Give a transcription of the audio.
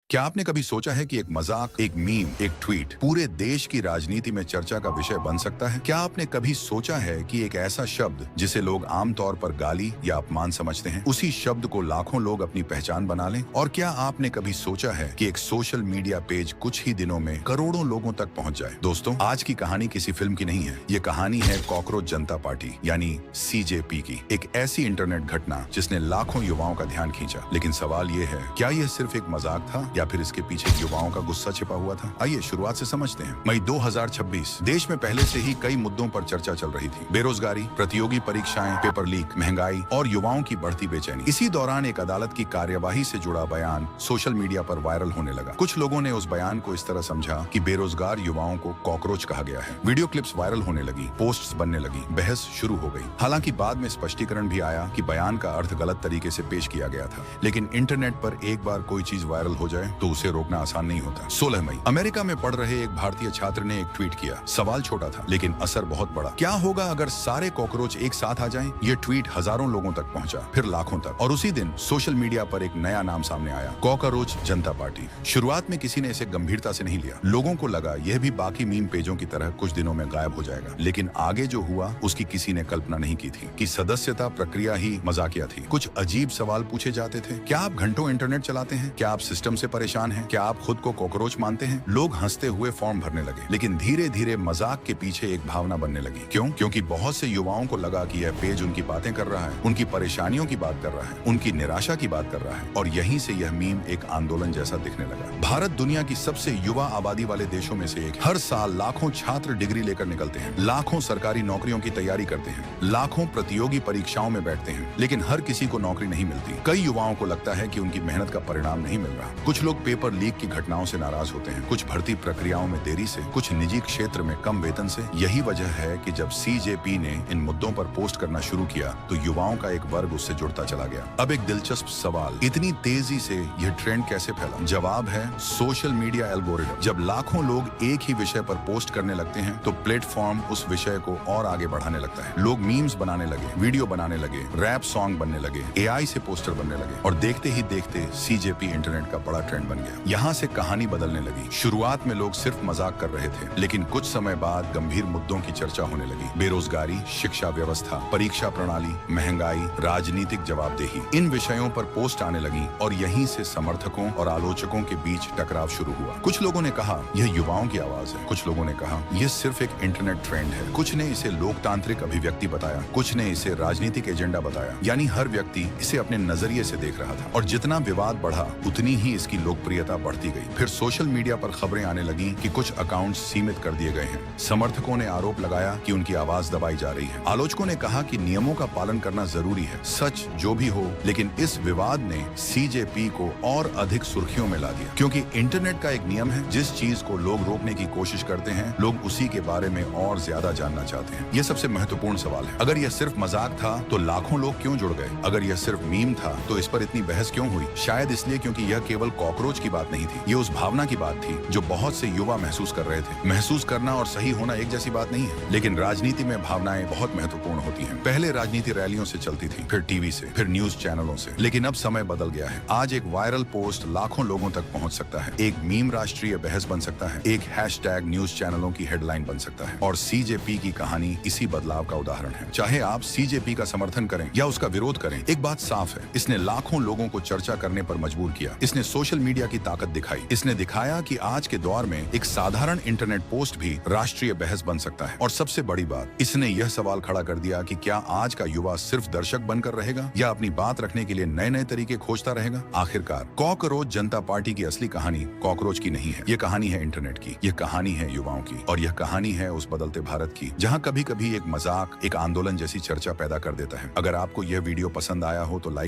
क्या आपने कभी सोचा है कि एक मजाक, एक मीम, एक ट्वीट पूरे देश की राजनीति में चर्चा का विषय बन सकता है? क्या आपने कभी सोचा है कि एक ऐसा शब्द जिसे लोग आमतौर पर गाली या अपमान समझते हैं, उसी शब्द को लाखों लोग अपनी पहचान बना लें? और क्या आपने कभी सोचा है कि एक सोशल मीडिया पेज कुछ ही दिनों में करोड़ों लोगों तक पहुंच जाए? दोस्तों, आज की कहानी किसी फिल्म की नहीं है। ये कहानी है कॉकरोच जनता पार्टी यानी सीजेपी की। एक ऐसी इंटरनेट घटना जिसने लाखों युवाओं का ध्यान खींचा। लेकिन सवाल ये है, क्या यह सिर्फ एक मजाक था या फिर इसके पीछे युवाओं का गुस्सा छिपा हुआ था? आइए शुरुआत से समझते हैं। मई 2026 देश में पहले से ही कई मुद्दों पर चर्चा चल रही थी। बेरोजगारी, प्रतियोगी परीक्षाएं, पेपर लीक, महंगाई और युवाओं की बढ़ती बेचैनी। इसी दौरान एक अदालत की कार्यवाही से जुड़ा बयान सोशल मीडिया पर वायरल होने लगा। कुछ लोगों ने उस बयान को इस तरह समझा कि बेरोजगार युवाओं को कॉकरोच कहा गया है। वीडियो क्लिप्स वायरल होने लगी, पोस्ट्स बनने लगी, बहस शुरू हो गई। हालांकि बाद में स्पष्टीकरण भी आया कि बयान का अर्थ गलत तरीके से पेश किया गया था। लेकिन इंटरनेट पर एक बार कोई चीज वायरल हो जाए तो उसे रोकना आसान नहीं होता। 16 मई अमेरिका में पढ़ रहे एक भारतीय छात्र ने एक ट्वीट किया। सवाल छोटा था लेकिन असर बहुत बड़ा। क्या होगा अगर सारे कॉकरोच एक साथ आ जाएं? ये ट्वीट हजारों लोगों तक पहुंचा, फिर लाखों तक। और उसी दिन सोशल मीडिया पर एक नया नाम सामने आया, कॉकरोच जनता पार्टी। शुरुआत में किसी ने इसे गंभीरता से नहीं लिया। लोगों को लगा यह भी बाकी मीम पेजों की तरह कुछ दिनों में गायब हो जाएगा। लेकिन आगे जो हुआ उसकी किसी ने कल्पना नहीं की थी कि सदस्यता प्रक्रिया ही मजाकिया थी। कुछ अजीब सवाल पूछे जाते थे। क्या आप घंटों इंटरनेट चलाते हैं? क्या आप सिस्टम से परेशान हैं? क्या आप खुद को कॉकरोच मानते हैं? लोग हंसते हुए फॉर्म भरने लगे। लेकिन धीरे धीरे मजाक के पीछे एक भावना बनने लगी। क्यों? क्योंकि बहुत से युवाओं को लगा कि यह पेज उनकी बातें कर रहा है, उनकी परेशानियों की बात कर रहा है, उनकी निराशा की बात कर रहा है। और यहीं से यह मीम एक आंदोलन जैसा दिखने लगा। भारत दुनिया की सबसे युवा आबादी वाले देशों में से एक। हर साल लाखों छात्र डिग्री लेकर निकलते हैं, लाखों सरकारी नौकरियों की तैयारी करते हैं, लाखों प्रतियोगी परीक्षाओं में बैठते हैं, लेकिन हर किसी को नौकरी नहीं मिलती। कई युवाओं को लगता है कि उनकी मेहनत का परिणाम नहीं मिल रहा। कुछ लोग पेपर लीक की घटनाओं से नाराज होते हैं, कुछ भर्ती प्रक्रियाओं में देरी से, कुछ निजी क्षेत्र में कम वेतन से। यही वजह है कि जब सीजेपी ने इन मुद्दों पर पोस्ट करना शुरू किया तो युवाओं का एक वर्ग उससे जुड़ता चला गया। अब एक दिलचस्प सवाल, इतनी तेजी से यह ट्रेंड कैसे फैला? जवाब है सोशल मीडिया एल्गोरिथम। जब लाखों लोग एक ही विषय पर पोस्ट करने लगते हैं तो प्लेटफॉर्म उस विषय को और आगे बढ़ाने लगता है। लोग मीम्स बनाने लगे, वीडियो बनाने लगे, रैप सॉन्ग बनने लगे, एआई से पोस्टर बनने लगे और देखते ही देखते सीजेपी इंटरनेट का बड़ा ट्रेंड बन गया। यहाँ से कहानी बदलने लगी। शुरुआत में लोग सिर्फ मजाक कर रहे थे, लेकिन कुछ समय बाद गंभीर मुद्दों की चर्चा होने लगी। बेरोजगारी, शिक्षा व्यवस्था, परीक्षा प्रणाली, महंगाई, राजनीतिक जवाबदेही। इन विषयों पर पोस्ट आने लगी और यहीं से समर्थकों और आलोचकों के बीच टकराव शुरू हुआ। कुछ लोगों ने कहा यह युवाओं की आवाज है, कुछ लोगों ने कहा यह सिर्फ एक इंटरनेट ट्रेंड है, कुछ ने इसे लोकतांत्रिक अभिव्यक्ति बताया, कुछ ने इसे राजनीतिक एजेंडा बताया। यानी हर व्यक्ति इसे अपने नजरिए से देख रहा था। और जितना विवाद बढ़ा उतनी ही इसकी लोकप्रियता बढ़ती गई। फिर सोशल मीडिया पर खबरें आने लगी कि कुछ अकाउंट्स सीमित कर दिए गए हैं। समर्थकों ने आरोप लगाया कि उनकी आवाज दबाई जा रही है। आलोचकों ने कहा कि नियमों का पालन करना जरूरी है, सच जो भी हो। लेकिन इस विवाद ने सीजेपी को और अधिक सुर्खियों में ला दिया, क्योंकि इंटरनेट का एक नियम है, जिस चीज को लोग रोकने की कोशिश करते हैं, लोग उसी के बारे में और ज्यादा जानना चाहते हैं। यह सबसे महत्वपूर्ण सवाल है। अगर यह सिर्फ मजाक था तो लाखों लोग क्यों जुड़ गए? अगर यह सिर्फ मीम था तो इस पर इतनी बहस क्यों हुई? शायद इसलिए क्योंकि यह केवल कॉकरोच की बात नहीं थी। ये उस भावना की बात थी जो बहुत से युवा महसूस कर रहे थे। महसूस करना और सही होना एक जैसी बात नहीं है, लेकिन राजनीति में भावनाएं बहुत महत्वपूर्ण होती हैं। पहले राजनीति रैलियों से चलती थी, फिर टीवी से, फिर न्यूज चैनलों से। लेकिन अब समय बदल गया है। आज एक वायरल पोस्ट लाखों लोगों तक पहुंच सकता है, एक मीम राष्ट्रीय बहस बन सकता है, एक हैशटैग न्यूज चैनलों की हेडलाइन बन सकता है। और सीजेपी की कहानी इसी बदलाव का उदाहरण है। चाहे आप सीजेपी का समर्थन करें या उसका विरोध करें, एक बात साफ है, इसने लाखों लोगों को चर्चा करने पर मजबूर किया। इसने सोशल मीडिया की ताकत दिखाई। इसने दिखाया कि आज के दौर में एक साधारण इंटरनेट पोस्ट भी राष्ट्रीय बहस बन सकता है। और सबसे बड़ी बात, इसने यह सवाल खड़ा कर दिया कि क्या आज का युवा सिर्फ दर्शक बनकर रहेगा या अपनी बात रखने के लिए नए नए तरीके खोजता रहेगा? आखिरकार कॉकरोच जनता पार्टी की असली कहानी कॉकरोच की नहीं है। यह कहानी है इंटरनेट की, यह कहानी है युवाओं की, और यह कहानी है उस बदलते भारत की जहाँ कभी कभी एक मजाक एक आंदोलन जैसी चर्चा पैदा कर देता है। अगर आपको यह वीडियो पसंद आया हो तो लाइक